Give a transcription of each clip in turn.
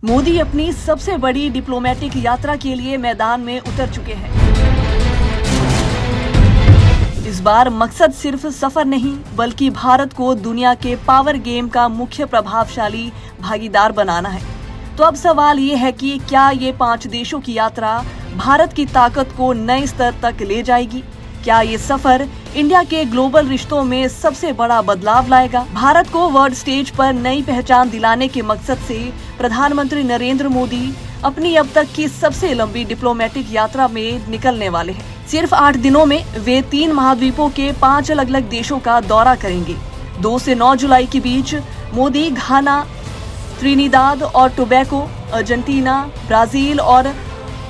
मोदी अपनी सबसे बड़ी डिप्लोमेटिक यात्रा के लिए मैदान में उतर चुके हैं। इस बार मकसद सिर्फ सफर नहीं बल्कि भारत को दुनिया के पावर गेम का मुख्य प्रभावशाली भागीदार बनाना है। तो अब सवाल ये है कि क्या ये 5 देशों की यात्रा भारत की ताकत को नए स्तर तक ले जाएगी? क्या ये सफर इंडिया के ग्लोबल रिश्तों में सबसे बड़ा बदलाव लाएगा? भारत को वर्ल्ड स्टेज पर नई पहचान दिलाने के मकसद से प्रधानमंत्री नरेंद्र मोदी अपनी अब तक की सबसे लंबी डिप्लोमेटिक यात्रा में निकलने वाले हैं। सिर्फ 8 दिनों में वे 3 महाद्वीपों के 5 अलग अलग देशों का दौरा करेंगे। 2 से 9 जुलाई के बीच मोदी घाना, त्रिनिदाद और टोबैगो, अर्जेंटीना, ब्राजील और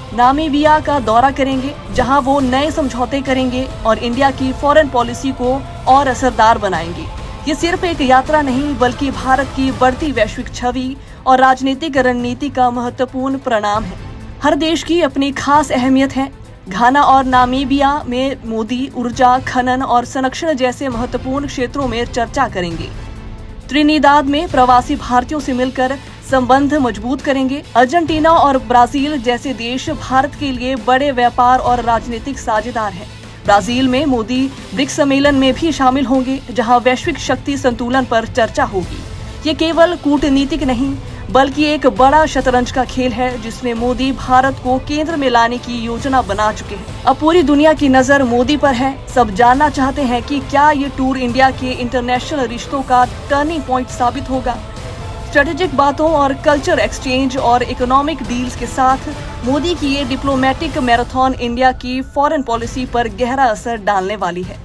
नामीबिया का दौरा करेंगे, जहां वो नए समझौते करेंगे और इंडिया की फॉरेन पॉलिसी को और असरदार बनाएंगे। ये सिर्फ एक यात्रा नहीं बल्कि भारत की बढ़ती वैश्विक छवि और राजनीतिक रणनीति का महत्वपूर्ण परिणाम है। हर देश की अपनी खास अहमियत है। घाना और नामीबिया में मोदी ऊर्जा, खनन और संरक्षण जैसे महत्वपूर्ण क्षेत्रों में चर्चा करेंगे। त्रिनिदाद में प्रवासी भारतीयों से मिलकर संबंध मजबूत करेंगे। अर्जेंटीना और ब्राजील जैसे देश भारत के लिए बड़े व्यापार और राजनीतिक साझेदार हैं। ब्राजील में मोदी ब्रिक्स सम्मेलन में भी शामिल होंगे, जहां वैश्विक शक्ति संतुलन पर चर्चा होगी। ये केवल कूटनीतिक नहीं बल्कि एक बड़ा शतरंज का खेल है, जिसमें मोदी भारत को केंद्र में लाने की योजना बना चुके हैं। अब पूरी दुनिया की नजर मोदी पर है। सब जानना चाहते हैं कि क्या ये टूर इंडिया के इंटरनेशनल रिश्तों का टर्निंग पॉइंट साबित होगा। स्ट्रेटेजिक बातों और कल्चर एक्सचेंज और इकोनॉमिक डील्स के साथ मोदी की ये डिप्लोमेटिक मैराथन इंडिया की फॉरेन पॉलिसी पर गहरा असर डालने वाली है।